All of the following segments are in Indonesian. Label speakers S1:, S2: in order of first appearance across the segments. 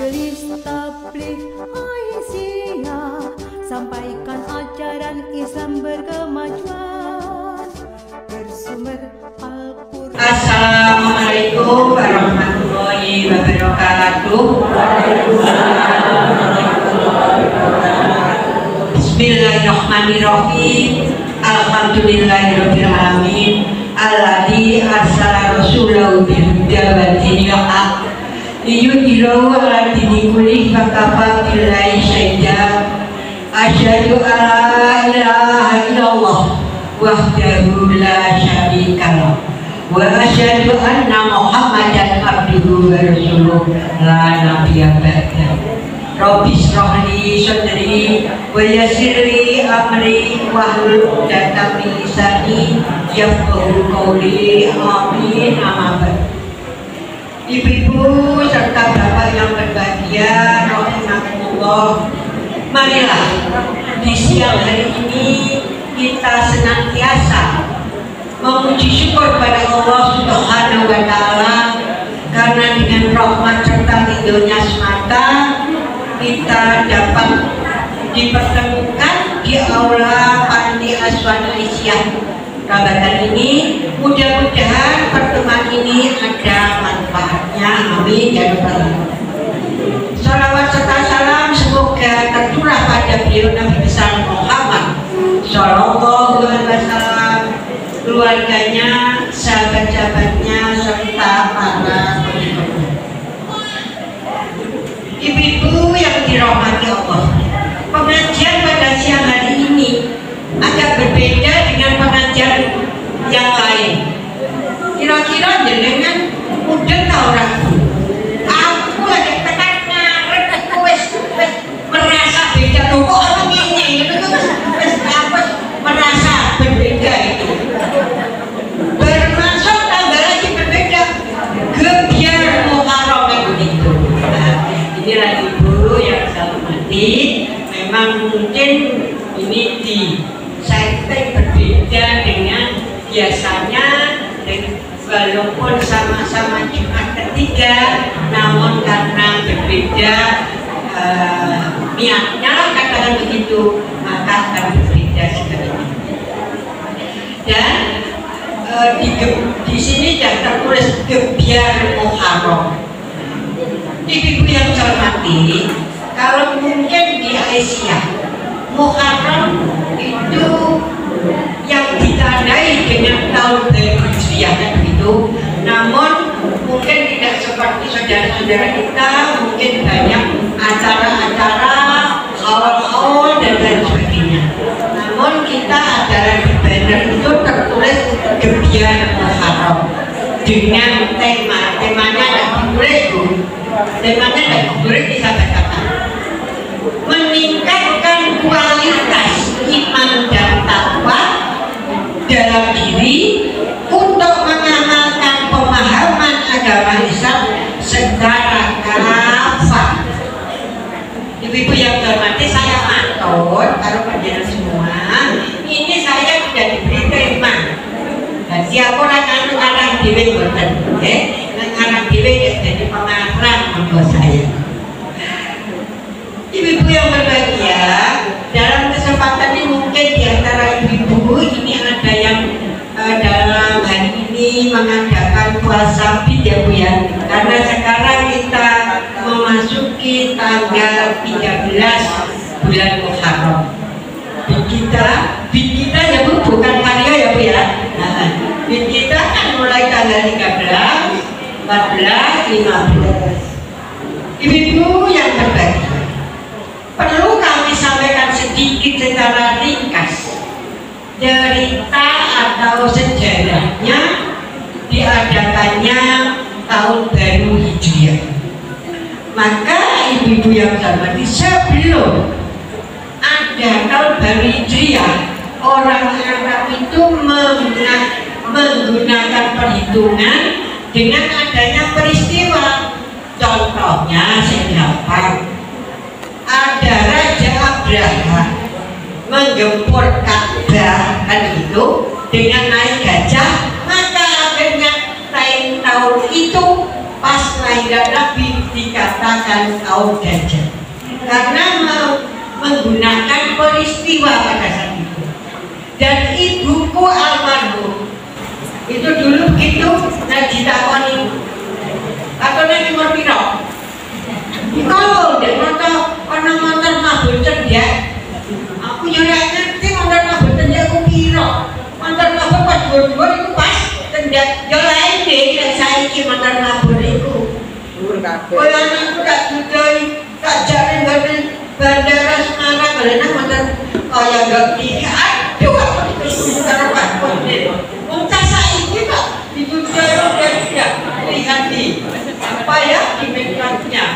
S1: Majelis Tabligh Aisyah, sampaikan ajaran Islam berkemajuan, bersumber Al-Quran.
S2: Assalamualaikum warahmatullahi wabarakatuh. Bismillahirrahmanirrahim. Alhamdulillahirabbil alamin. Alladzi arsala rasulahu bil huda wa dinil haq liyudhhirahu 'ala dini kullihi wa kafaa billahi shahida. Asyhadu an la ilaha illallah wahdahu la syarika lah wa asyhadu anna Muhammadan abduhu wa rasuluh la nabiyya ba'dahu. Rabbi shrah li sadri wa yassir li amri wahlul 'uqdatam min lisani yafqahu qawli. Amin. Amma ba'd. Ibu-ibu serta bapak yang berbahagia, rahimakumullah, marilah di siang hari ini kita senantiasa memuji syukur pada Allah Subhanahu wa Ta'ala, karena dengan rahmat serta ridhonya semata kita dapat dipertemukan di aula Panti Asuhan Aisyah Rabatan ini. Mudah-mudahan pertemuan ini ada manfaatnya. Amin ya rabbal alamin. Salawat serta salam semoga tercurah pada beliau Nabi besar Muhammad Sallallahu Alaihi Wasallam, keluarganya, sahabat-sahabatnya, serta para pengikutnya. Ibu-ibu yang dirahmati Allah, pengajian pada siang hari ini agak berbeda dengan pengajian yang lain. Kira-kira jenengan udah tahu ragu? Aku lagi tekan ngarep wes merasa beda loh, kok orang ini wes apa merasa berbeda itu. Bermasuk tambah lagi berbeda, gebiar Muharram itu. Nah, inilah ibu yang saya hormati. Memang mungkin ini di setting berbeda dengan biasanya, walaupun sama-sama Jumat ketiga, namun karena berbeda niatnya, katakan begitu, maka akan berbeda sekali. Dan di sini sudah tertulis gebiar Muharram. Ibu-ibu yang saya hormati, kalau mungkin di Aisyah Muharram itu yang ditandai dengan tahun baru Hijriah begitu. Namun mungkin tidak seperti saudara-saudara kita, mungkin banyak acara-acara haul-haul dan lain sebagainya. Namun kita acara di banner itu tertulis gebiar Muharram dengan temanya tidak ditulis Bu. Temanya tidak ditulis, bisa katakan meningkatkan kualitas iman dan takwa dalam diri untuk mengamalkan pemahaman agama Islam secara kafah. Ibu-ibu yang hormati, saya matur karo panjenengan semua, ini saya tidak diberi tema. Dan siapa orang ngarang dhewe mboten, nggih. Nek ngarang dhewe jadi pengarang monggo saya. Ibu-ibu yang berbahagia, dalam kesempatan ini mungkin di antara ibu-ibu ini ada yang dalam hari ini mengadakan puasa bid ya Bu ya, karena sekarang kita memasuki tanggal 13 bulan Muharram. Bid kita ya Bu, bukan karya ya Bu ya. Nah, bid kita kan mulai tanggal 13, 14, 15. Ibu-ibu yang berbahagia, perlu kami sampaikan sedikit secara ringkas cerita atau sejarahnya diadakannya tahun baru Hijriah. Maka ibu-ibu yang hormati, sebelum ada tahun baru Hijriah, orang Arab itu menggunakan perhitungan dengan adanya peristiwa. Contohnya segampang, ada Raja Abraha menggempur Ka'bah kan itu dengan naik gajah, maka akhirnya tahun itu pas lahiran Nabi dikatakan kaum gajah karena menggunakan peristiwa pada saat itu. Dan ibuku almarhum itu dulu begitu nanti ditakoni atau nanti umur piro kalau udah motor orang motor mabuk cendak aku nyuruh ngerti motor mabuk cendak aku piro motor mabuk pas dua-dua itu pas cendak yo lain deh yang saya ini motor mabuk itu kalau anakku tak dudoi tak jaring bandara Semarang karena motor kaya gak tiga aduh aku itu motor mabuk muntah saya ini kok didudoi udah tidak lihat di apa ya di medannya.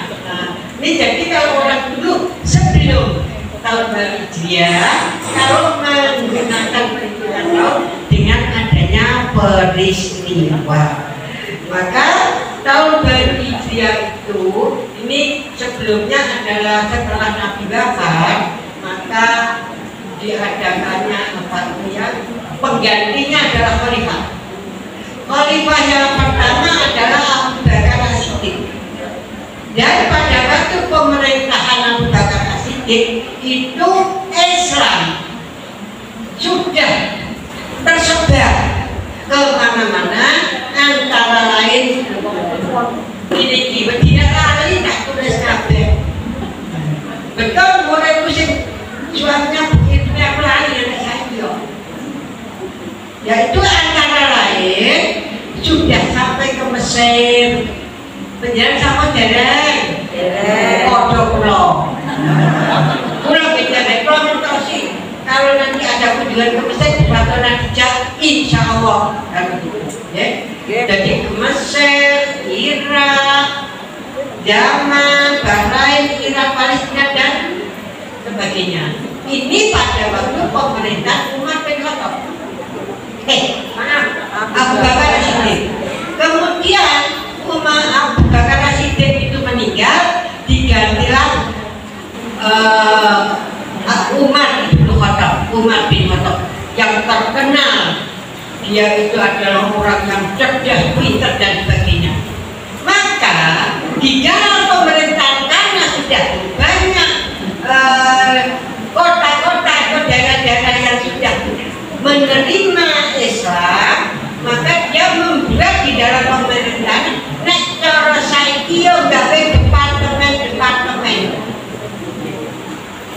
S2: Ini jadi kalau orang dulu sebelum tahun baru Hijriah kalau menggunakan perhitungan tahun dengan adanya peristiwa, maka tahun baru Hijriah itu ini sebelumnya adalah setelah Nabi wafat, maka diadakannya penggantinya adalah khalifah. Khalifah yang pertama adalah Abu Bakar As-Siddiq. Dan pada waktu pemerintahan Abu Bakar As-Siddiq itu Islam sudah tersebar ke mana-mana, antara lain ini tidak kali tak tulis kabeh. Betul mulai musim suaminya begitu yang lain yang saya yaitu antara lain sudah sampai ke Mesir. Penjalan sama dereng, kodok pulau. Pulau bicara promosi. Kalau nanti ada kunjungan ke Mesir, bakalan dijak, insya Allah. Jadi ke Mesir, Irak, Yaman, Bahrain, Irak, Palestina dan sebagainya. Ini pada waktu pemerintah Umar bin Khattab. Abu Bakar As-Siddiq. Kemudian Abu Bakar As-Siddiq itu meninggal, digantilah Umar bin Khattab yang terkenal. Dia itu adalah orang yang cerdas, pintar dan sebagainya. Maka di dalam pemerintahan karena sudah banyak kota-kota atau daerah-daerah yang sudah menerima Islam, maka dia membuat di dalam pemerintahan nek cara saiki yo gawe departemen.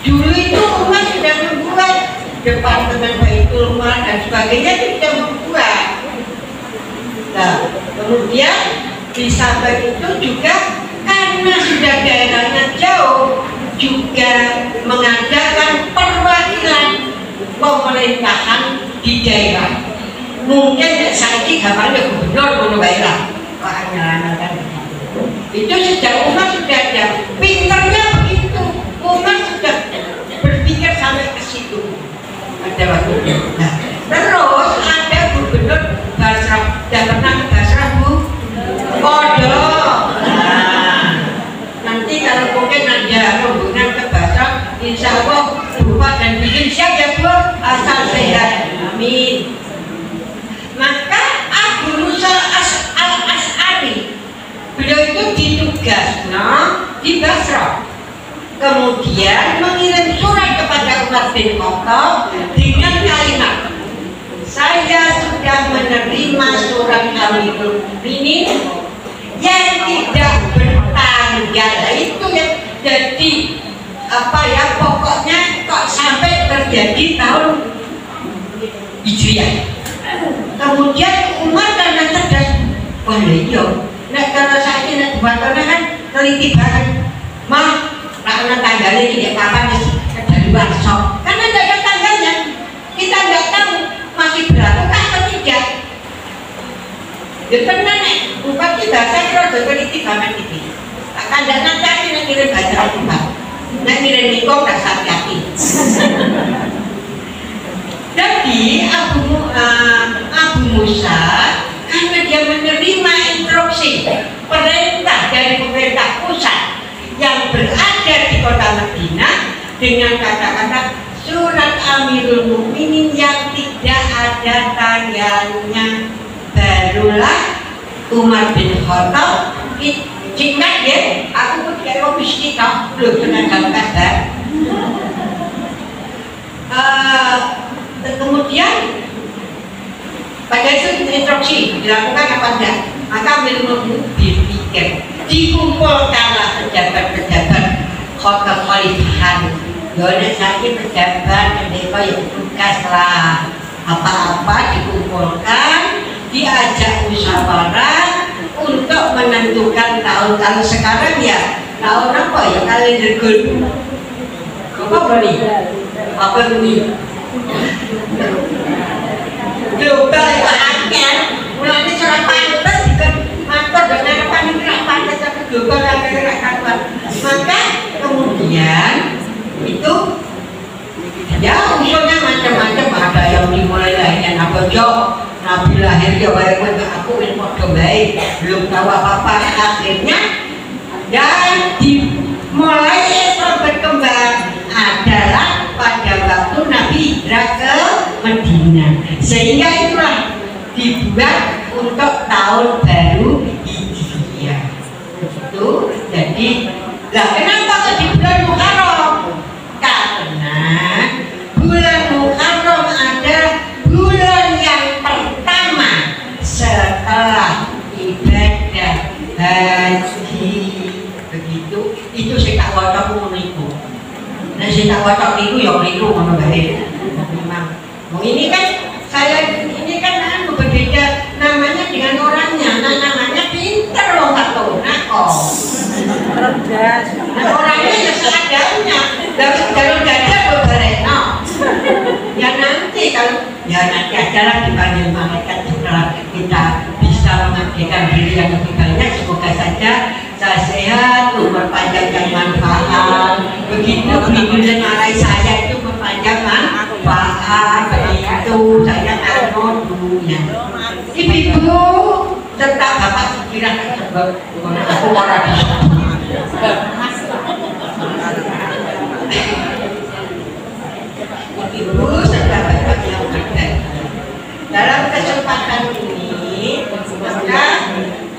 S2: Dulu itu Umar sudah membuat departemen Baitul Mal dan sebagainya, tidak membuat. Nah, kemudian di Sabah itu juga karena sudah daerahnya jauh, juga mengadakan perwakilan pemerintahan di daerah. Mungkin saiki gambarnya gubernur ngono bae lah. Itu sejak Umar sudah ada. Pinternya begitu. Umar sudah berpikir sampai ke situ. Ada waktu. Nah, terus ada gubernur Basrah. Dan pernah ke Basrah, Bu? Kodok. Nah, nanti kalau mungkin ada rombongan ke Basrah, insya Allah berupa dan bikin siap ya Bu, asal sehat. Amin. Maka Abu Musa al-Ash'ari beliau itu ditugaskan di Basrah, kemudian mengirim surat kepada Umar bin Khattab dengan kalimat, saya sudah menerima surat Amirul Mukminin yang tidak bertanggal. Itu yang jadi apa ya, pokoknya kok sampai terjadi tahun Hijriah. Kemudian Umar karena cerdas, wah iya, nek karena saat ini nek dibantunya kan teliti banget, mah karena tanggalnya ini kapan dari warso, karena tidak ada tanggalnya, kita nggak tahu masih berapa atau tidak. Ya tenang nek, bupati bahasa kira teliti banget ini. Akan tidak nanti nek kirim baca Al-Quran, nek kirim nikah tak hati-hati. Jadi Abu Musa karena dia menerima instruksi perintah dari pemerintah pusat yang berada di kota Madinah dengan kata-kata surat Amirul Mukminin yang tidak ada tanggalnya, barulah Umar bin Khattab cinta ya, aku pun kayak mesti dilakukan apa enggak? Maka menurutmu dipikir, dikumpulkanlah pejabat-pejabat kekhalifahan. Yaudah saya pejabat mereka yang tugas lah, apa-apa dikumpulkan, diajak musyawarah untuk menentukan tahun. Kalau sekarang ya tahun apa ya, kalender global apa ini global itu akhir mulai cara pantas dengan mantan dengan pantas pantas tapi global akhirnya kapan. Maka kemudian itu ya usulnya macam-macam, ada yang dimulai lahirnya Nabi Nabi lahir ya baik aku ilmu baik belum tahu apa-apa, akhirnya dan dimulai berkembang adalah pada waktu Nabi hijrah ke Madinah, sehingga itulah dibuat untuk tahun baru Hijriah. Itu jadi lah kenapa kok di bulan Muharram? Karena bulan Muharram ada bulan yang pertama setelah ibadah haji. Begitu itu saya tak waca pun niku. Nah saya tak waca niku ya niku ngono bae. Memang ini kan saya ini kan berbeda namanya dengan orangnya. Nah namanya pinter loh Katona kok. Cerdas. Nah orangnya ya seadanya. Kalau dada bebereno. Ya nanti kalau ya nanti ajalah dipanggil malaikat setelah kita bisa mengabdikan diri yang lebih banyak. Semoga saja saya sehat, umur panjang yang manfaat. Begitu beribunya marai saya itu berpanjang manfaat. Begitu saya anut dulunya. Ibu-ibu serta bapak sekiranya sebab aku orang di ibu serta bapak yang berbahagia. Dalam kesempatan ini maka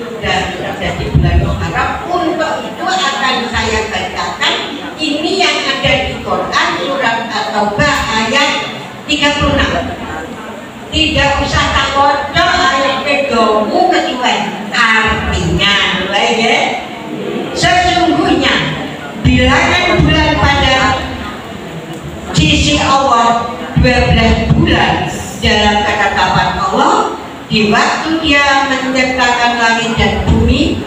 S2: sudah terjadi bulan Muharram. Untuk itu akan saya bacakan ini yang ada di Quran surat At-Taubah ayat 36. Tidak usah takut ayat pedomu kecuali artinya, baik ya. Sesungguhnya bilangan bulan pada sisi Allah 12 bulan dalam ketetapan Allah di waktu Dia menciptakan langit dan bumi,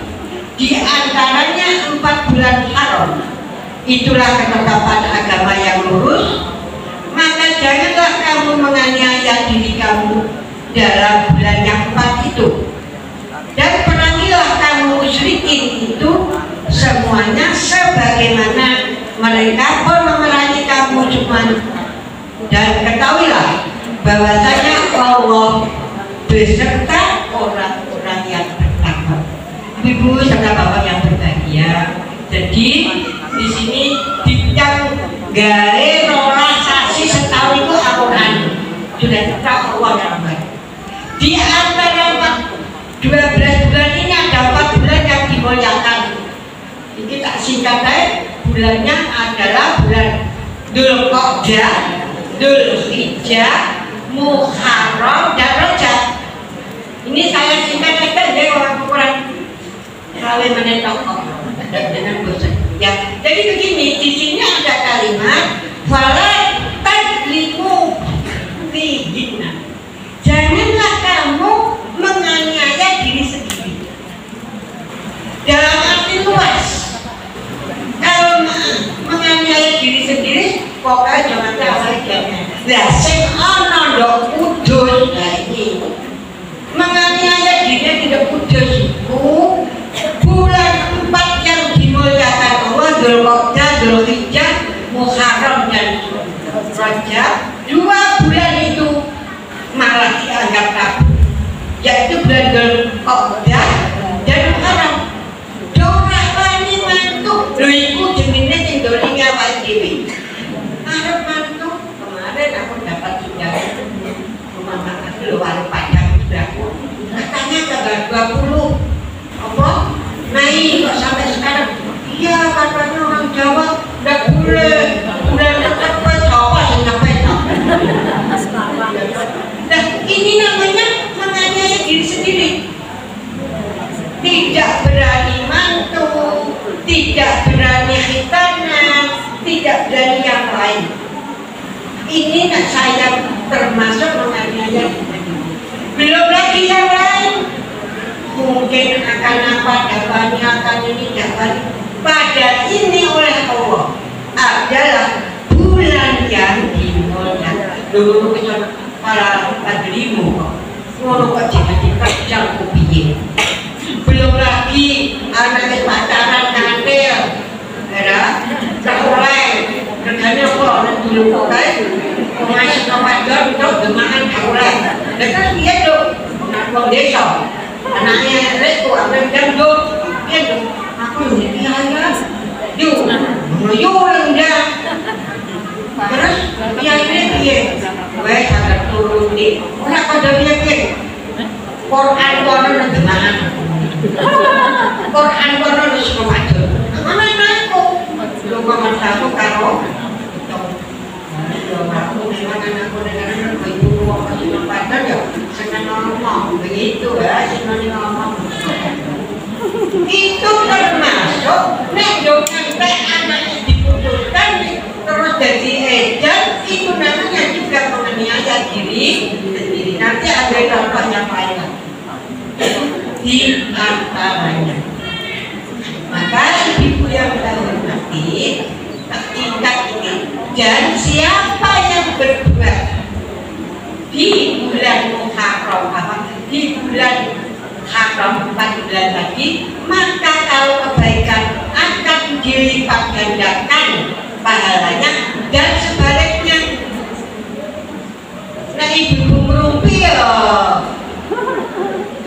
S2: di antaranya 4 bulan haram. Itulah ketetapan agama yang lurus. Maka janganlah kamu menganiaya diri kamu dalam bulan yang 4 itu, dan perangilah kamu musyrikin itu semuanya sebagaimana mereka pun memerangi kamu cuma. Dan ketahuilah bahwasanya Allah beserta orang-orang yang bertakwa. Ibu serta bapak yang berbahagia. Jadi di sini bidang gawe rolasasi setahun itu Al-Quran sudah tetap Allah yang baik. Di antara 12 bulan ini ada 4 bulan yang dimuliakan. Ini tak singkat aja, bulannya adalah bulan Dzulqa'dah, Dzulhijjah, Muharram dan Rajab. Ini saya singkat aja ya orang Quran. Kalian menetap dengan bosan. Ya, jadi begini, di sini ada kalimat fala tadlimu fihinna. Janganlah kamu menganiaya diri sendiri. Dalam arti luas. Kalau menganiaya diri sendiri, pokoknya jangan salah. Lah sing ana ndok kudus iki. Menganiaya diri tidak kudus itu bulan 4 yang dimuliakan Allah, Dzulqa'dah, Dzulhijjah, Muharram dan Rajab. 2 bulan itu malah dianggap tabu, yaitu bulan Dzulqa'dah dan Muharram. Ora wani mantu lho iku jenenge sing dolinge awake dhewe. Arep mantu kemarin aku dapat tunjangan rumah makan luar panjang sudah. Katanya tanggal 20 apa? Naik kok sampai sekarang. Iya katanya orang Jawa nggak boleh udah cepet apa sih cepet. Nah ini namanya menganiaya diri sendiri. tidak berani khitanan, tidak berani yang lain. Ini saya termasuk menganiaya. Belum lagi yang lain. Mungkin akan apa dapat akan ini dapat. Pada ini oleh Allah adalah bulan yang dimulai. Dulu para padrimu ngono kok jadi piye. Belum lagi anak pacaran kantil, ya, oleh regane apa dulu kok kae masih kawajar untuk demangan oleh. Dan kan dia tuh wong desa. Anaknya itu ambil janduk, dia aku ini ayah, yuk, yuk dia. Terus dia ini dia, gue sangat turun di, orang pada dia dia, Quran koran dengan, Quran koran harus memacu. Mana aku, lu kamu tahu karo, aku dengan ibu aku cuma pacar ya, senang ngomong begitu ya, senang ngomong. Itu termasuk dengan anaknya diputuskan terus jadi edan, itu namanya juga menganiaya diri sendiri. Nanti ada contohnya lain di antaranya. Maka ibu yang terhormati tingkat ini, dan siapa yang berbuat di bulan Muharram, di bulan Haram 4 bulan lagi, maka kalau kebaikan akan dilipat gandakan pahalanya, dan sebaliknya. Nah ibu merumpi ya,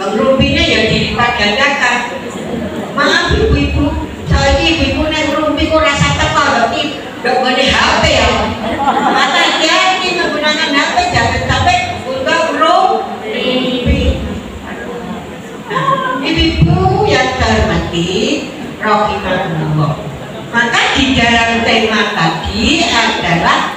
S2: merumpinya ya dilipat gandakan. Maaf ibu-ibu, saya ibu-ibu nek merumpi kok rasa teko berarti nggak boleh HP ya. Maka hati menggunakan HP, jangan sampai untuk merumpi. Ibu-ibu yang terhormati, rahimahullah. Maka di dalam tema tadi adalah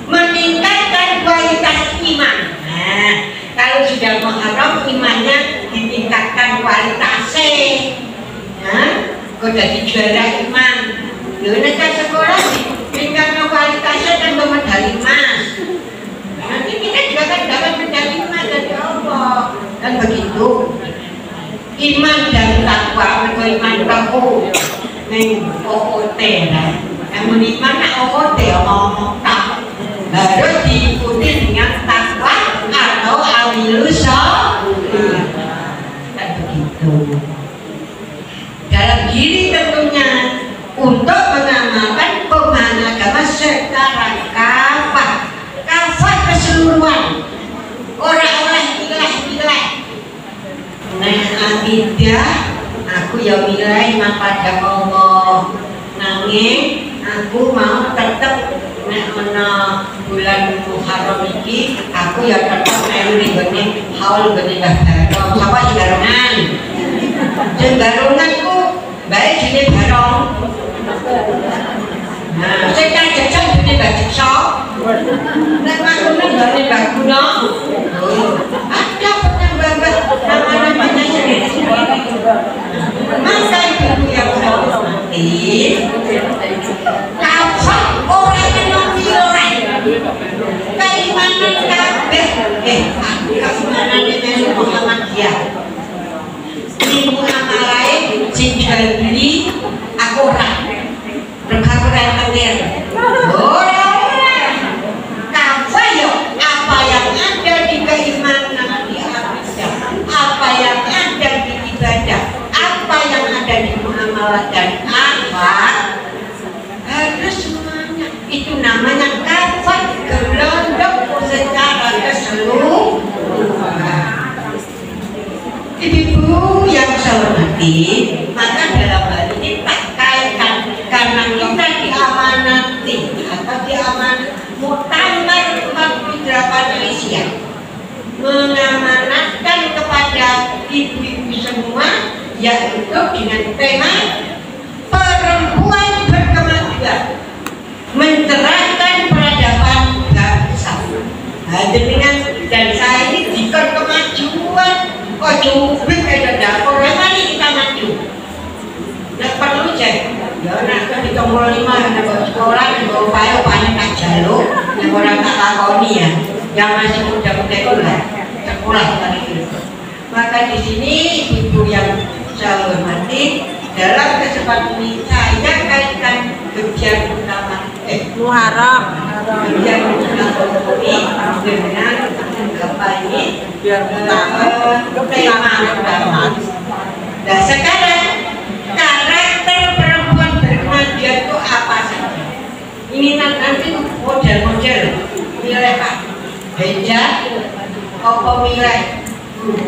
S2: meningkatkan kualitas iman. Nah, kalau sudah Muharram imannya ditingkatkan kualitasnya. Nah, kok jadi juara iman. Lalu sekolah tingkatkan kualitasnya dan medali emas. Nanti kita juga kan dapat medali emas dari Allah. Kan begitu. Iman dan takwa, iman takwa. Neng OOT lah. Yang beriman nak OOT ngomong tak. Harus diikuti dengan takwa atau awilus dan begitu. Dalam diri tentunya untuk mengamalkan pemahaman agama secara kafah keseluruhan. Orang-orang ilah. Nah, akidah aku ya milih pada Allah. Nanging aku mau tetap nek ana bulan Muharram iki aku ya tetap melu ngene haul ngene barong. Sapa sing barongan? Sing barongan ku bae jenenge barong. Nah, sing tak jajal jenenge bajiksa. Nek makune ngene baguna. Ada penambah nama-namanya sendiri-sendiri. Maka ibu yang hormati, kafah orang yang nilai keimanan kabeh, keimanan dengan Muhammadiyah. Ibu amalai sing beli aku ora, aku ora tenan. Ora. Kafah yo apa yang ada di keimanan di akidah, apa yang ada di ibadah, apa yang ada di muamalah dan akhlak, harus semuanya itu namanya kafah gelondok secara keseluruhan. Ibu yang saya hormati, maka dalam hal ini tak kaitkan karena kita diamanati atau diamanat Muktamar 48 Malaysia mengamanatkan kepada ibu-ibu semua, yaitu dengan tema perempuan berkemajuan, mencerahkan peradaban bangsa. Dengan dan saya ini dikon kemajuan, kok cukup umur 5 ada sekolah, ada upaya tak jaluk, yang orang tak lakoni ya, yang masih muda-muda itu lah, sekolah kali itu. Maka di sini ibu yang saya hormati, dalam kesempatan ini saya kaitkan kegiatan utama
S3: Muharram
S2: kegiatan utama ini dengan apa ini tema utama. Nah sekarang karakter perempuan berkemajuan itu apa saja? Ini nanti model-model nilai Pak Benja, apa nilai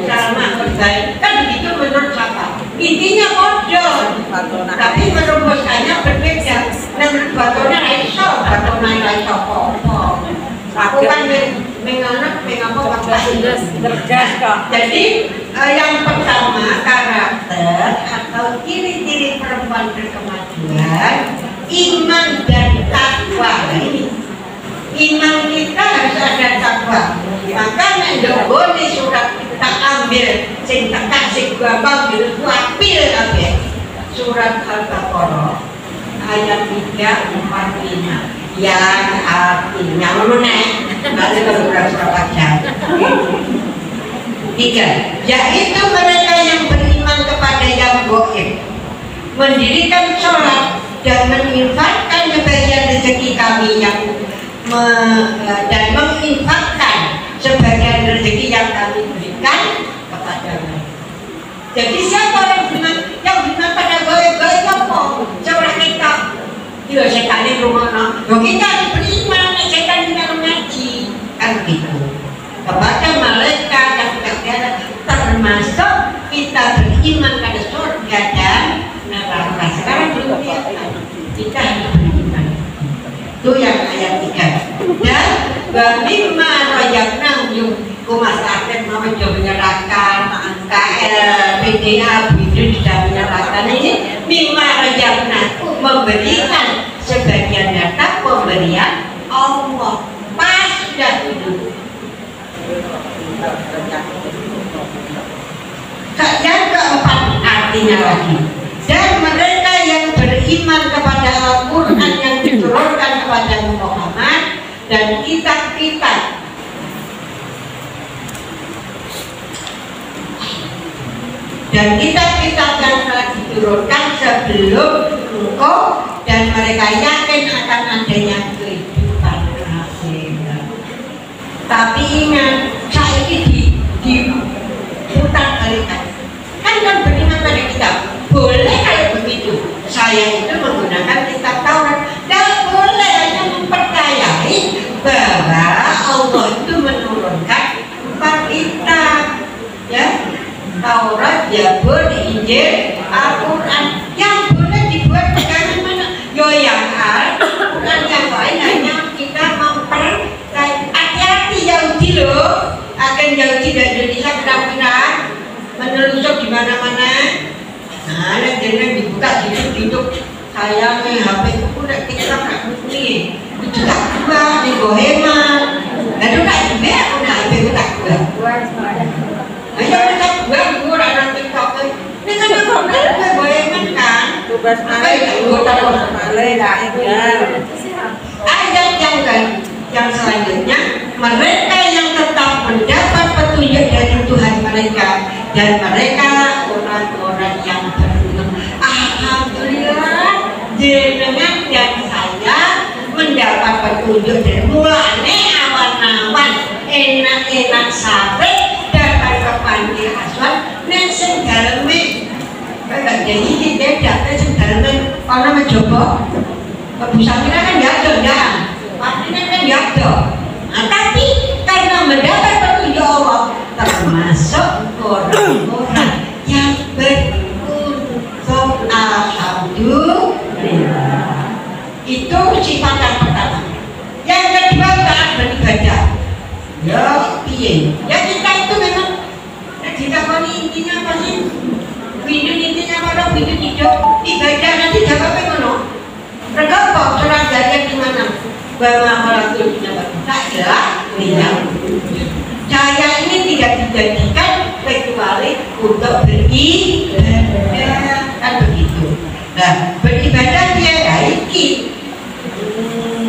S2: Salma terbaik kan begitu menurut siapa? Intinya model, tapi merumuskannya berbeda. Nah menurut Batona iso, Batona iso kok. Aku kan mengapa cerdas kok. Jadi yang pertama karakter atau ciri-ciri perempuan berkemajuan, iman dan takwa. Ini iman kita harus ada takwa. Maka mendogone surat kita ambil sing tekak sing gampang gitu apil kabeh. Surat Al-Baqarah ayat 345 yang artinya mengenai nanti beberapa jam. 3. Yaitu mereka yang beriman kepada yang gaib, mendirikan sholat dan menginfakkan sebagian rezeki kami yang dan menginfakkan sebagian rezeki yang kami berikan kepada mereka. Jadi siapa yang beriman pada gaib apa? Seorang kita. Ya setan itu rumah. Yo kita beriman, setan kita mengaji kan gitu. Kepada malaikat dan kepada termasuk kita beriman pada surga dan neraka. Sekarang belum kelihatan. Kita hanya beriman. Itu yang ayat 3. Dan bagaimana rayakna kumasakan mau menyerahkan PDA itu sudah menyerahkan ini mimma rayakna memberikan sebagian data pemberian Allah pas sudah dulu. Yang keempat artinya lagi, dan mereka yang beriman kepada Al-Quran yang diturunkan kepada Muhammad dan kitab-kitab yang telah diturunkan sebelum engkau, dan mereka yakin akan adanya kehidupan akhirat. Tapi ingat, saya ini diputar balikan. Kan beriman pada kitab. Boleh kalau begitu. Saya itu menggunakan kitab Taurat. Dan boleh hanya mempercayai bahwa Allah itu menurunkan 4 kitab. Ya, Taurat, Zabur, Injil, Al-Quran. Yang boleh dibuat pegangan mana? Yo yang Al-Quran yang lain hanya kita mempercayai. Hati-hati Yahudi loh. Akan Yahudi dari Indonesia benar-benar menelusur di mana-mana. Nah, nanti dibuka hidup saya nih HP itu udah kita nggak nih. Itu tak gua nih gue hemat. Lalu tak juga aku nak HP itu tak gua. Ayo kita gua orang TikTok ini kan aku nggak gue hemat kan.
S3: tugas malai
S2: Ayat yang selanjutnya, mereka yang tetap mendapat petunjuk dari Tuhan mereka dan mereka orang-orang yang beruntung. Alhamdulillah, jenengan dan saya mendapat petunjuk dari mulane awan-awan enak-enak sate datang ke panti asuhan ning sing daleme kayak jadi tidak sing daleme ana mencoba Samira kan jatuh kan, pastinya kan jatuh. Nah, tapi karena mendapat petunjuk Allah, termasuk orang-orang yang beruntung. Alhamdulillah. Itu sifat yang pertama. Yang kedua, taat beribadah. Ya, piye? Ya kita itu memang jika kau intinya apa sih? Bidun intinya apa? Bidun hidup ibadah nanti jawabnya mana? Regapa surat Zariyat di mana? Bahwa melakukan tak jelas lihat. Saya ini tidak dijadikan kecuali untuk beribadah, kan begitu. Nah, beribadah dia iki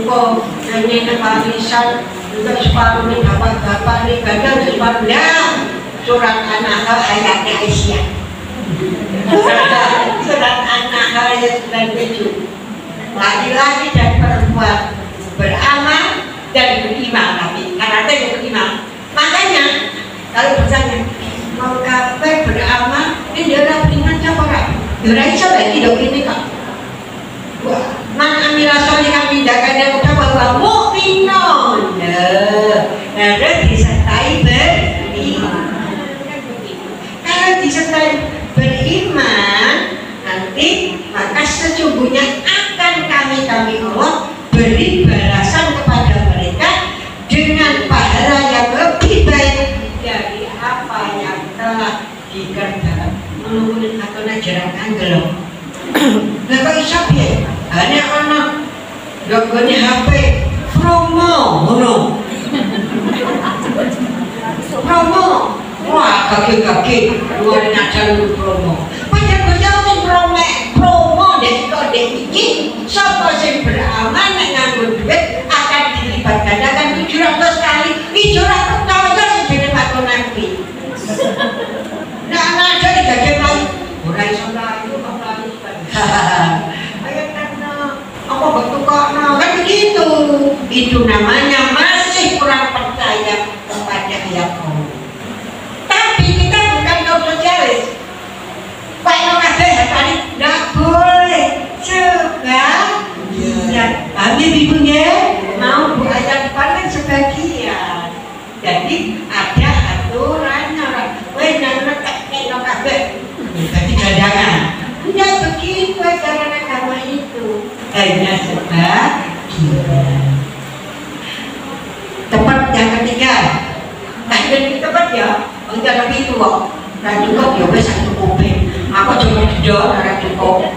S2: kok hanya keparisan juga separuh nih bapak-bapak nih kadang separuhnya surat anak ayatnya Aisyah. Surat anak ayat 97. Laki-laki dan perempuan beramal dan beriman, tapi karena itu beriman. Makanya kalau bertanya mau kafe beramal, ini dia beriman siapa kan? Dia bisa lagi dok ini kak. Man amila sholihan min dzakarin aw unsa mu'minun. Harus disertai beriman. Kalau disertai beriman, nanti maka sesungguhnya akan kami Allah beri balasan kepada mereka dengan pahala yang lebih baik dari apa yang telah dikerjakan. Menunggu atau najaran anggelok. Nah kok iso piye? Hanya anak gone HP promo ngono. Promo. Wah, kaki-kaki luar ngajar promo. Panjang-panjang promo dek kok dek iki sapa sing beramal nek nganggo duit akan dilipat gandakan 700 kali. 700 tahun sing dene Pak Nabi. Nah, aja digagem lagi. Ora iso layu kok layu. Ayo karena apa betul karena kan begitu. Itu namanya masih kurang percaya kepada ayat Allah. Tapi kita bukan kaum sosialis. Pak Nokade tadi tidak boleh sebagian. Kami ibunya mau bu ayat paling sebagian. Jadi ada aturannya. Weh nang Pak Nokade. Jadi cadangan. Tidak begitu ajaran agama itu. Hanya sebagian. Tepat yang ketiga. Nah ini tepat ya. Enggak tapi itu kok. Nah cukup ya wes satu kuping. Aku cuma jujur karena cukup.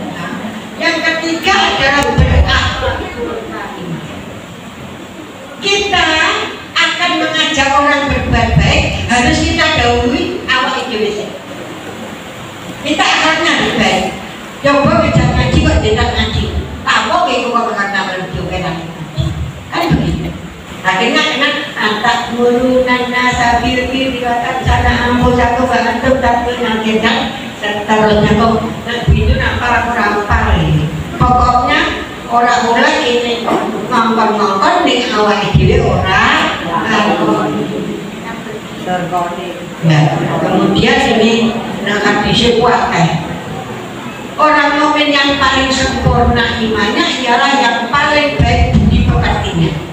S2: Yang ketiga adalah berakhlak. Kita akan mengajak orang berbuat baik. Harus kita dahului awal itu. Kita akalnya lebih baik. Coba kita ngaji kok tidak ngaji. Kamu kayak kok berkata berjuang kan begitu. Akhirnya kena antak mulunan nasabil dikatakan sana ambo satu bantu tapi nanti kan seterusnya kok begitu nampak kurang pokoknya orang mulai ini ngongkon di awal itu orang ya kemudian ini nak hadis kuat orang mukmin yang paling sempurna imannya ialah yang paling baik budi pekertinya.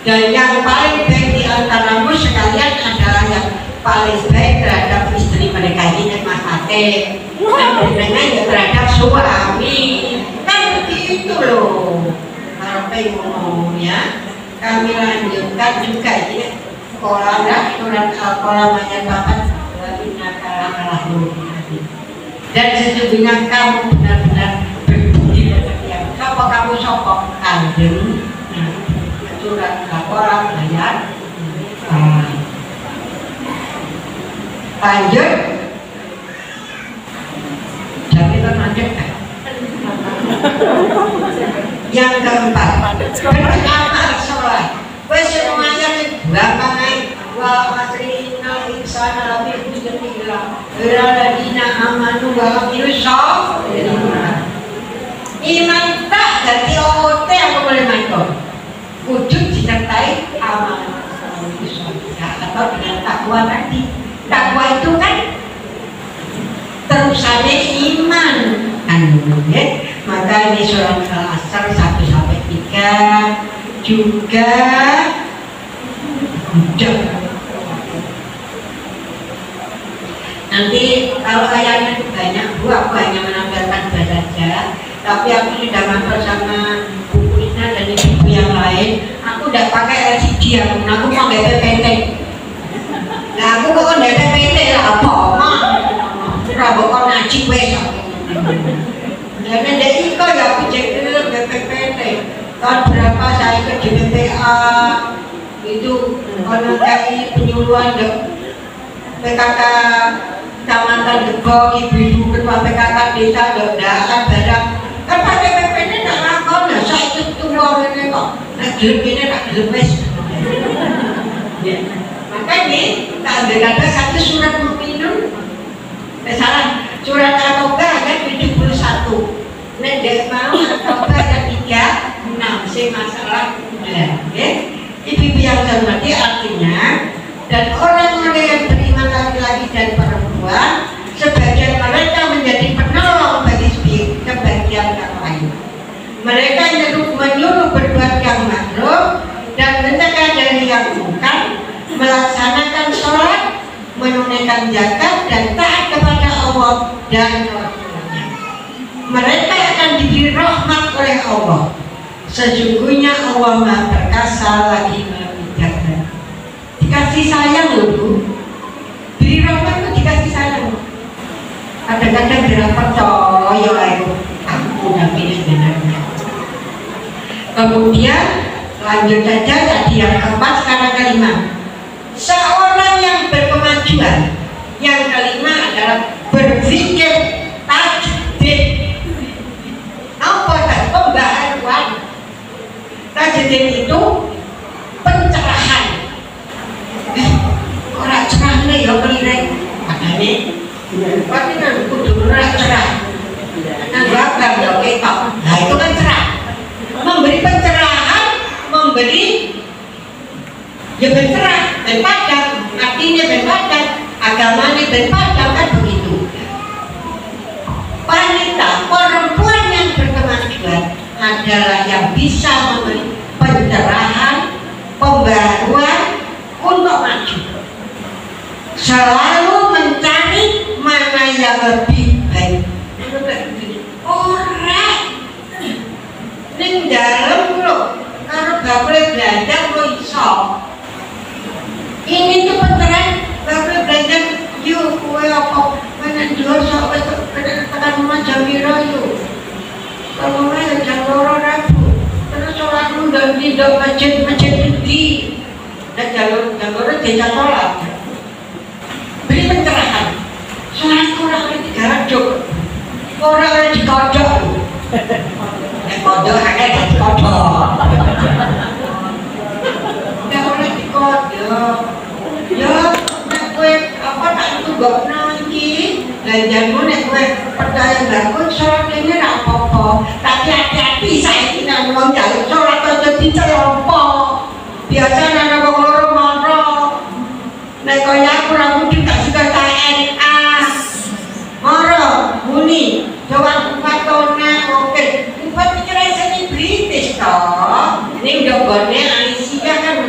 S2: Dan yang paling baik di antaramu sekalian adalah yang paling baik terhadap istri mereka ini Mas Ate. Dan ya terhadap suami. Kan begitu loh. Kalau ngomongnya kami lanjutkan juga ya. Surat Al-Qalam ayat 8 dan sesungguhnya kamu benar-benar berbudi pekerti. Siapa kamu sopok kandeng surat Al-Qalam ayat lanjut jadi kita lanjut yang keempat beramal soleh. Wes semuanya gampang wa asrina insana lafi husnillah ladina amanu wa amilus sholihat. Iman tak dadi OT apa boleh mantul. Wujud disertai amal atau dengan takwa tadi. Takwa itu kan terusannya iman maka ini surat Al-Asr 1-3 juga nanti kalau ayatnya itu banyak Bu, aku hanya menampilkan saja tapi aku sudah mampir sama buku Ina dan ibu yang lain. Aku udah pakai LCD aku mau PPT. Nah aku kok udah PPT lah apa rabok ngaji wes dan ada iko ya aku cek dulu PPT tahun berapa saya ikut di BPA itu kalau kayak penyuluhan PKK Kecamatan Depok, ibu-ibu ketua PKK desa dodaan barang kan pakai PPT tak lakon ya saya gelem ini tak gelem wes. Makanya tak ada satu surat Mukminun. Salah, surat At-Taubah ayat 71. Nek dek mau At-Taubah ayat 36 sing masalah bulan, ya. Ibu-ibu yang saya hormati, artinya dan orang-orang yang beriman laki-laki dan perempuan sebagian mereka menjadi penolong bagi sebagian yang lain. Mereka menyuruh berbuat yang makruh dan mencegah dari yang mungkar, melaksanakan sholat, menunaikan zakat dan taat kepada Allah dan Rasulnya. Mereka akan diberi rahmat oleh Allah. Sesungguhnya Allah Maha Perkasa lagi Maha. Dikasih sayang loh Bu. Beri rahmat itu dikasih sayang. Kadang-kadang tidak percaya aku udah pilih benarnya. Kemudian lanjut saja tadi yang keempat, sekarang kelima. Seorang yang berkemajuan. Yang kelima adalah berpikir tajdid. Apa tadi? Pembaharuan. Tajdid itu pencerahan. Orang cerah nih ya kelireng. Makanya tapi kan kudu cerah. Nanggapan ya ketok. Nah itu kan cerah. Memberi pencerahan, memberi ya bercerah, berpadang, artinya berpadang, agamanya berpadang, kan begitu. Wanita, perempuan yang berkemajuan adalah yang bisa memberi pencerahan, pembaruan untuk maju. Selalu mencari mana yang lebih baik. Orang ning dalem lho karo bapak belajar kok iso. Ini tuh pencerahan bapak belajar yuk kowe apa menan dhuwur sok wis tekan omah jam pira yuk. Kalau ora jam 2 Rabu. Terus sholatmu ndang di masjid gede. Dan jalur desa sholat. Beri pencerahan. Sholat kurang digajuk. Orang dikodok. Kodok akeh dikodok. Ya ora dikodok. Ya nek kowe apa tak tunggokno iki, lanjanmu nek kowe percaya bangun sholat ini ra apa-apa. Tapi hati-hati saiki nang wong njaluk sholat aja dicelompo. Biasa nang wong loro moro. Nek kaya aku ra mudi tak suka KNA. Moro muni jawab patone oke. Pikiran seni British toh. Ini udah gone Alicia kan.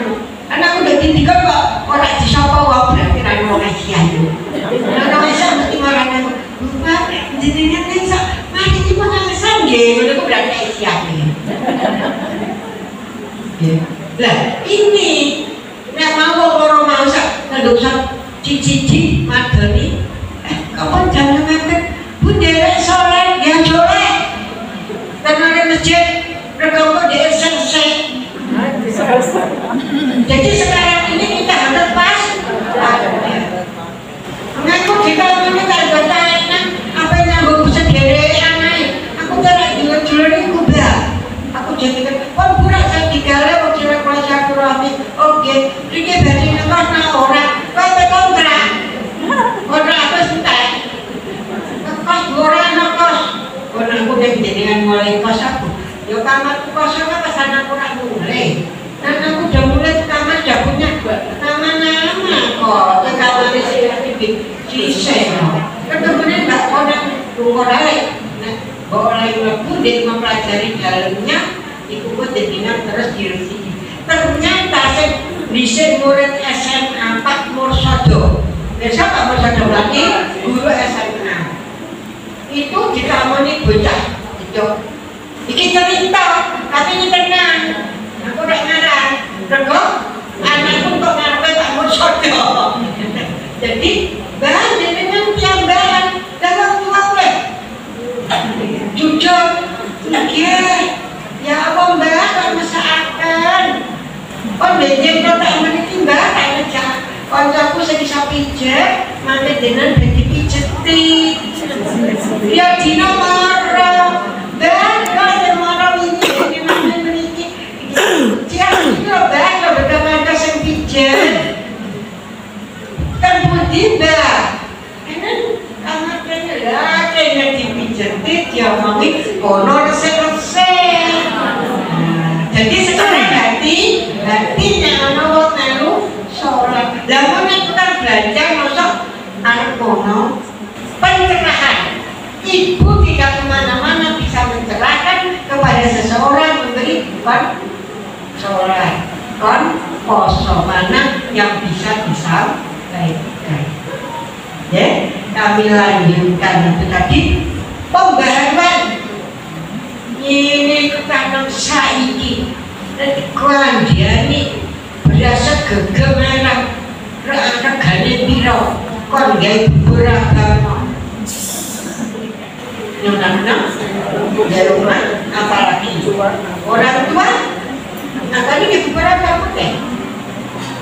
S2: Karena aku udah tindikan kok orang disapa wah berarti ra mau Asia itu. Ora bisa mesti marane. Bapak jenengan ning sak mari iki pengawasan nggih. Ngono ku berarti Asia iki. Lah ini nek mau loro mau sak nduk sak cici madoni. Kapan jangan ngepet bundere sholat ya sholat. Karena ada masjid berkumpul di SNC. Jadi sekarang ini kita harus pas. Mengaku kita ini tak ada enak. Apa yang nyambung sendiri aneh. Aku tak jual-jual ini kubah. Aku jadikan pura saya digale waktu kelas aku rapi. Oke, ini bagi nembak na orang. Kau kontrak. Kontrak apa sentai? Kos orang kos. Karena aku udah dengan mulai kos aku. Ya kamar kosong apa sana aku nak mulai. Dan aku udah mulai ke kamar udah punya nama-nama kok. Ke kamar si Iseng. Kemudian nggak konek rumah lain. Boleh lebu dia mempelajari dalamnya. Ikut dengan terus direvisi. Ternyata saya bisa murid SMA 4 Mursodo. Biasa Pak Mursodo lagi guru SMA. Itu dikamoni bocah itu. Iki cerita, tapi ini tenang. Aku udah ngarang. Rego, anakku kok ngarepe tak Mursodo. Jadi, bahan dengan piambahan dalam tua gue. Jujur, ya Allah mbak, kok masakan. Kok benjeng kok tak meniti mbak, tak ngejak. Koncoku sing iso pijet, mangke dengan dadi pijeti. Ya dina mara. Dan kalau mara ini mangke meniki. Dia dijentit, diomongi, kono resik-resik. Jadi sekarang hatinya ana wong melu sholat. Lah mun kita belajar masuk anak kono pencerahan. Ibu tidak kemana-mana bisa mencerahkan kepada seseorang memberi sholat, poso mana yang bisa disampaikan. Ya, kami lanjutkan itu tadi pembaharuan. Ini ketanam saiki kelandiani berasa gegemeran regane piro kon gawe bubur agama nyonang di rumah apalagi orang tua nah tadi di bubur agama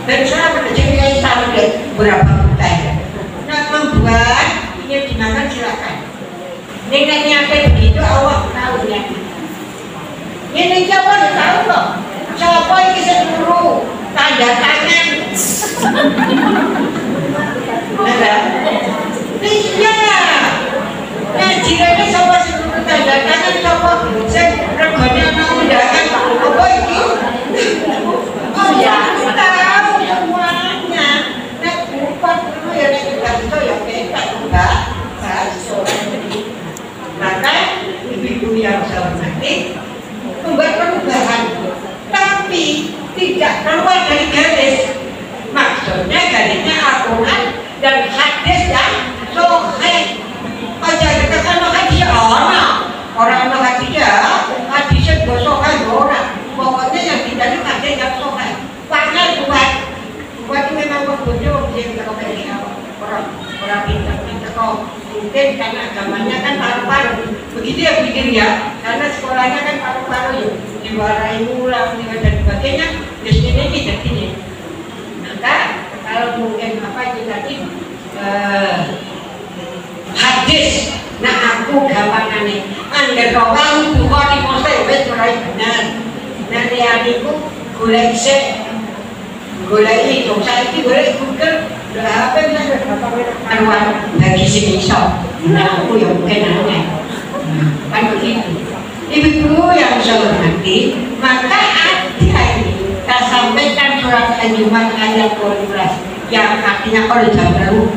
S2: dan saya bercerita sama dia berapa butai nah membuat ini dimakan silakan neneknya begitu Allah tahu ya. Ini siapa tahu kok? Siapa yang bisa suruh tanda tangan? Ada? Iya. Nah, jiranya siapa suruh tanda tangan? Siapa? Saya regane anak undangan. Apa ini? Oh ya, tahu semuanya. Nah, bukan dulu ya kita itu ya kita enggak. Maka ibu-ibu yang saya hormati membuat perubahan, tapi tidak keluar dari garis. Maksudnya garisnya Al-Quran dan hadis yang sahih. Aja dikatakan hadis orang hadis ya, hadisnya sahih orang. Pokoknya yang dicari hadis yang sahih. Panggil buat memang berbodoh yang terkait orang pintar kok. Mungkin karena agamanya kan paru-paru, begitu ya pikir ya, karena sekolahnya kan paru-paru ya, diwarai ulang dan sebagainya, biasanya tidak gini. Maka kalau mungkin apa itu tadi hadis, nah aku gampang nih, anda orang bukan di masa wes mulai benar, nanti adikku gulai itu, saya ini gulai Google. Apa yang karuan bagi si misal, nah aku yang mungkin aneh, kan begitu. Ibu-ibu yang saya hormati, maka ada ini kita sampaikan surat Al-Jumat ayat 12 yang artinya kalau jam baru.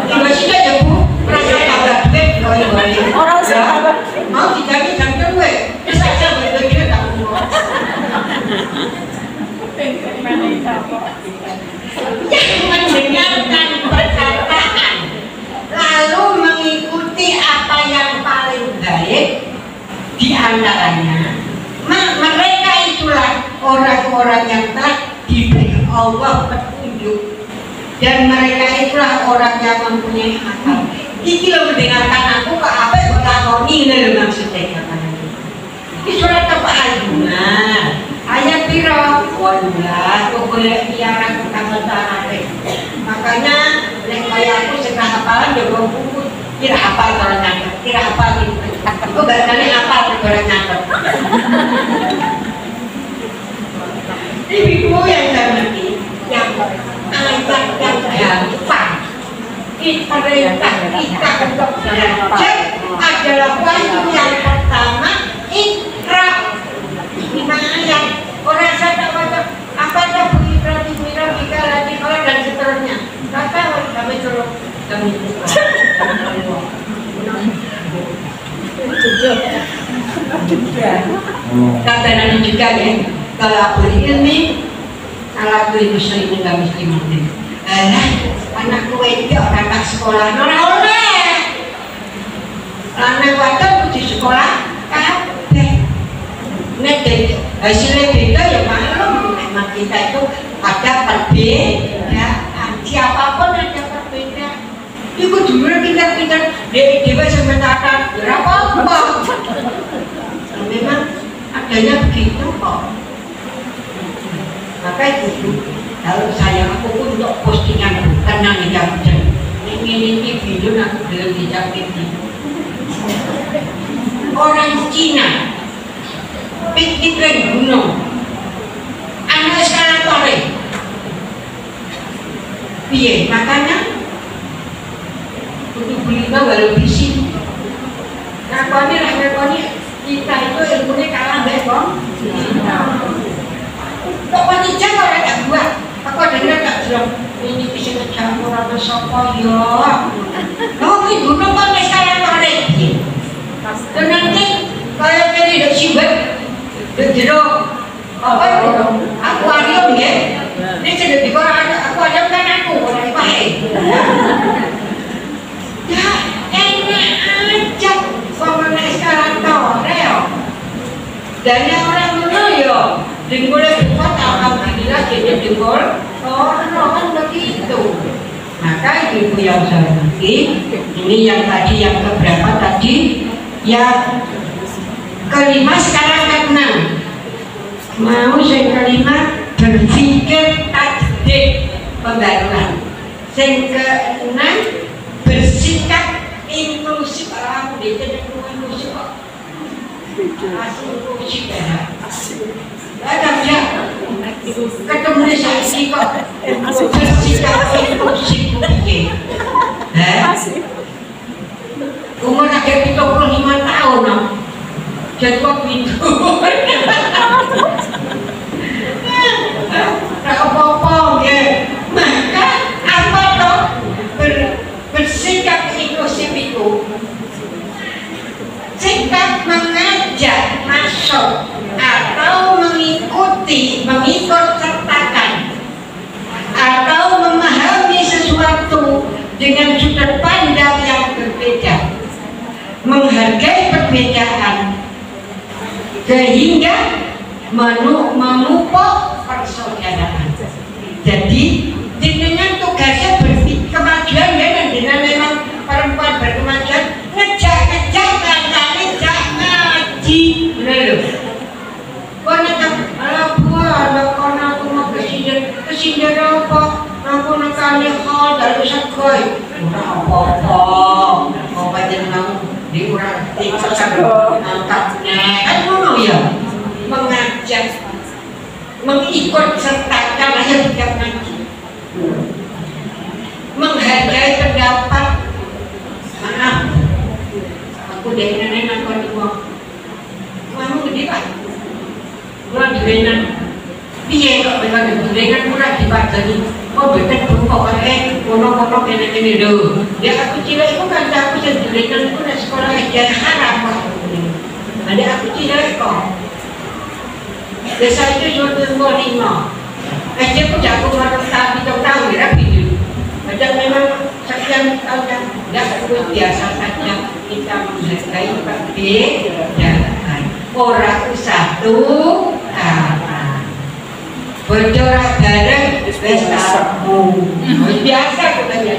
S2: Tiba sudah ya bu, merasa agak duit boleh. Orang sahabat mau dijadi jam duit, bisa jam berbeda tak mau. Yang mendengarkan perkataan lalu mengikuti apa yang paling baik di antaranya mereka itulah orang-orang yang telah diberi Allah petunjuk dan mereka itulah orang yang mempunyai akal. Iki lo mendengarkan aku ke apa yang lakoni ini maksudnya apa nanti ini surat apa Al-Jumat ayat piro? Waduh, kok boleh piaran tentang tanah. Makanya, nek kaya aku setelah hafalan juga buku, kira hafal kalau nyatet, kira hafal gitu. Aku barangkali hafal kalau nyatet. Ibu yang hormati, yang ayat yang gampang, kita perintah kita untuk belajar adalah wahyu yang pertama, Iqra. 5 ayat. Orang saya tak baca apa itu Iqra, Bika, Lati, dan seterusnya. Kata kami colok kami kata nanti juga ya kalau aku ilmi kalau aku muslim nggak muslim anakku itu orang tak sekolah orang oleh anak waktu di sekolah kabeh nek hasilnya beda ya maklum memang kita itu ada perbedaan siapapun ada perbedaan itu dulu pintar-pintar dewa sementara berapa memang adanya begitu kok maka itu kalau saya aku pun untuk postingan tenang di Jakarta ini video aku belum di Jakarta orang Cina piknik ke gunung anak eskalator piye makanya untuk beli baru bisi. Ngakoni kita itu ilmunya kalah deh kok. Kok panitia orang tak buat? Aku dengar tak jelas ini bisa kecampur atau sopo yo. Kamu itu dulu kan sekarang tarik. Dan nanti kalau jadi tidak sibuk, tidak apa itu? Akuarium ya. Ini sudah dikoran akuarium kan aku orang baik. Ya enak aja. Pemana sekarang tahu, Reo. Dan yang orang dulu yo, dengkulnya cepat alhamdulillah jadi dengkul. Kan begitu. Maka ibu yang saya nanti, ini yang tadi yang keberapa tadi, yang kelima sekarang keenam. Mau yang kelima berpikir tajdid pembaruan. Yang keenam bersikap inklusif. Aku dia inklusif kok. Inklusif ya. Ada dia ketemu di sini kok bersikap inklusif begini. Umur akhir 35 tahun jadi kok gitu. Tak apa-apa ya. Maka apa toh bersikap inklusif itu? Sikap mengajak masuk atau mengikut sertakan atau memahami sesuatu dengan sudut pandang yang berbeda, menghargai perbedaan sehingga memupuk persaudaraan. Jadi dengan tugasnya berpikir kemajuan dan dengan memang perempuan berkemajuan ngejak ngaji, benar loh. Kau nak buat, kau nak aku mau kesindir apa? Aku nak kali hal dari sekoi. Kurang apa-apa, kau baca nama diurang angkatnya. Kan mana ya? Mengajak, mengikut sertakan aja tidak ngaji. Menghargai pendapat. Maaf, aku dari nenek kau dibuang. Kamu gede pak? Kurang dibenan. Iya kok memang dibenan kurang dibagi. Oh betul pun kok kono-kono kene dulu. Ya aku cilik itu kan aku dibenan pun sekolah ajar haram pak. Ada aku cilik kok. Desa itu suatu lima. Aja pun jago orang tapi tahu ya video. Macam memang sekian tahun dah biasa saja kita menghargai perbedaan. Orang satu berjorak bareng bersatu biasa katanya.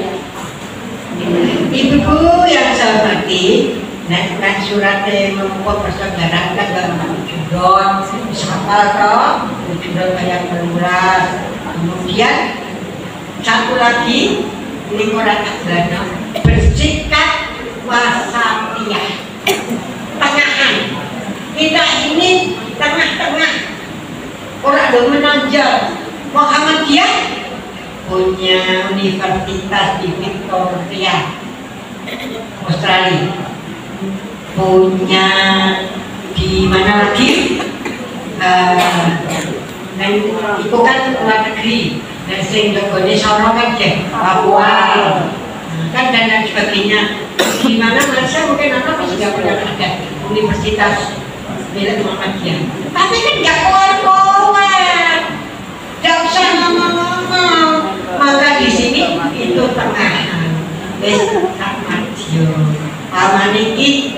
S2: Ibu yang saya hormati, nak surat membuat persaudaraan kan wujudon siapa toh wujudon kayak berulas. Kemudian satu lagi ini orang agama bersikap wasatiyah, tengahan. Kita ini tengah-tengah. Orang yang menonjol. Muhammadiyah punya universitas di Victoria, Australia. Punya di mana lagi? Itu kan luar negeri. Dan sehingga di sana kan Papua. Kan dan sebagainya. Di mana Malaysia mungkin anak juga pernah ada universitas milik Muhammadiyah. Tapi kan nggak keluar-keluar, nggak usah ngomong-ngomong. Maka di sini itu tengah. Muhammadiyah. Aman ini,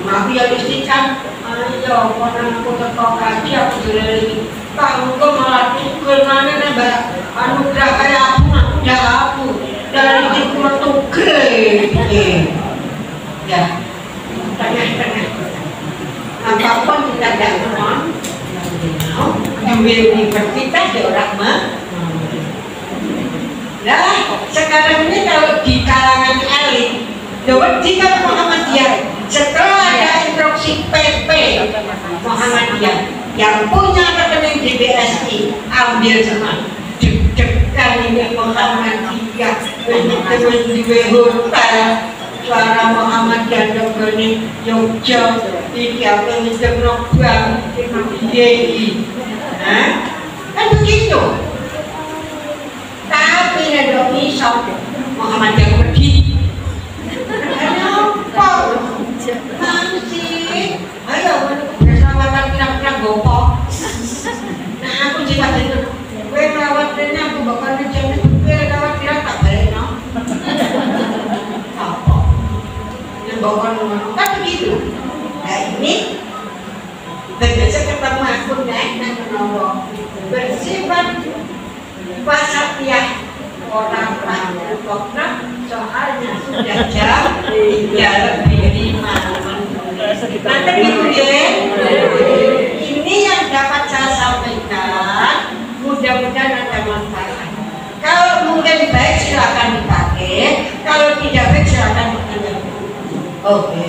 S2: aku yang istikan. Ayo, konon aku tekok kaji, aku sudah lagi. Kamu kok malah tukul mana nambah anugerah kayak aku, udah aku dari situ tukul. Ya, tengah-tengah. Apapun kita tidak mau ambil universitas ya orang mah. Nah sekarang ini kalau di kalangan elit, dapat jika Muhammadiyah setelah ada instruksi PP Muhammadiyah yang punya rekening di BSI ambil semua. Deg-degan ini Muhammadiyah, teman-teman di hotel. Yogyo iki apa ngejemrok bang iki kan begitu. Tapi ada pisau Muhammad yang pergi kenapa masih ayo bersamakan pirang-pirang gopok. Nah aku jika itu gue rawat ini aku bakal ngejamin gue rawat pirang tak balik no apa yang bakal kan begitu. Nah ini berbeda ketemu aku naik dan menolong bersifat wasatiyah orang dokter soalnya sudah jam 3:05. Nanti gitu ya. Ini yang dapat saya sampaikan, mudah-mudahan ada manfaat. Kalau mungkin baik silakan dipakai, kalau tidak baik silakan ditinggalkan. Oke.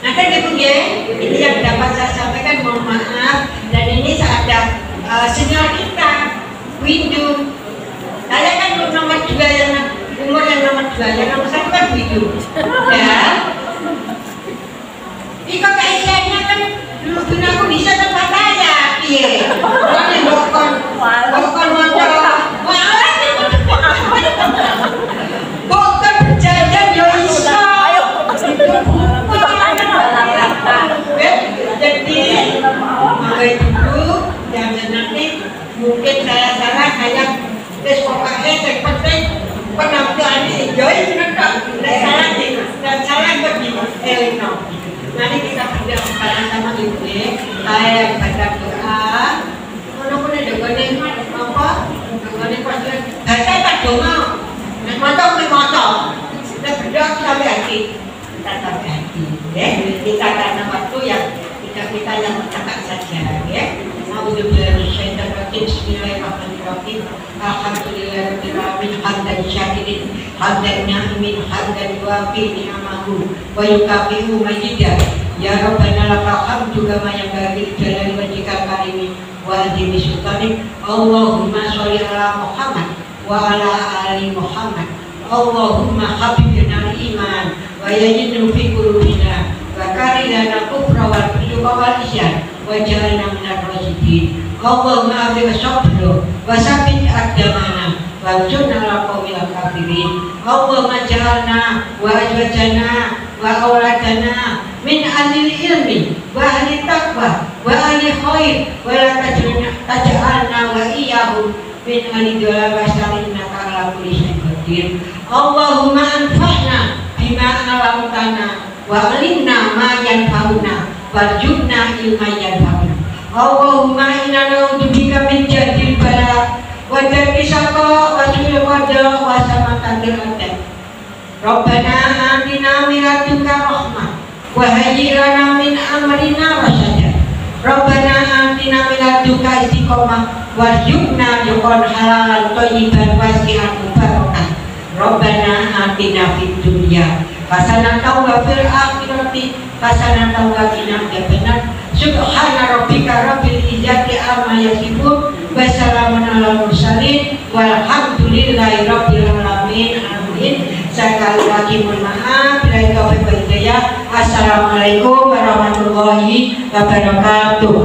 S2: Nah kan gitu ya, ini yang dapat saya sampaikan, mohon maaf. Dan ini saya ada senior kita, Windu. Saya kan nomor 2 yang umur yang nomor 2, yang nomor 1 kan Windu. Ya. Ini kok kayaknya kan dulu aku bisa tempat saya, iya. Orang yang bokon motor. Bokon berjalan ya iso. Jadi mulai dulu yang nanti mungkin saya salah kayak pokoknya yang penting penampilan enjoy menonton dan salah begini Elino. Nanti kita berdoa sama ibu saya baca doa walaupun ada gone apa gone pasien baca tak doa nek moto dan berdoa sampai hati kita sampai hati ya kita karena waktu yang kita yang bercakap saja ya. Alhamdulillah bismillahirrahmanirrahim. Alhamdulillahirabbil alamin hamdan syakirin hamdan na'imin hamdan wafi ni'amahu wa yukafi'u majidah. Ya Rabbana lakal hamdu kama yanbaghi jalali wajhikal karim wa azimi sultanik. Allahumma sholli ala Muhammad wa ala ali Muhammad. Allahumma habibna al-iman wa yajidu fi qulubina wa karilana kufra wal fusuqa wal isyan wa ja'alna minal rasyidin. Allahumma afina sabra wa sabbit aqdamana wa ansurna 'alal qawmil kafirin. Allahumma ja'alna wa azwajana wa auladana min ahli ilmi wa ahli taqwa wa ahli khair wa la taj'alna wa iyyahum min ahli dhalal wa salimna ala kulli syai'in qadir. Allahumma anfa'na bima 'allamtana wa 'allimna ma yanfa'una warzuqna ilman yanfa'una. Allahumma inna na'udzubika min jahdi bala wa darki syaqa wa su'il qada wa samakatil adab. Rabbana atina min ladunka rahmah wa hayyi lana min amrina rasyada. Rabbana atina min ladunka istiqomah warzuqna rizqan halalan thayyiban wasi'an mubarakah. Rabbana atina fid dunya hasanatan wa fil akhirati hasanatan wa qina adzabannar. Subhana rabbika rabbil izzati amma yasifun wa salamun alal mursalin walhamdulillahi rabbil alamin. Amin. Sekali lagi mohon maaf bila taufiq wal hidayah. Assalamualaikum warahmatullahi wabarakatuh.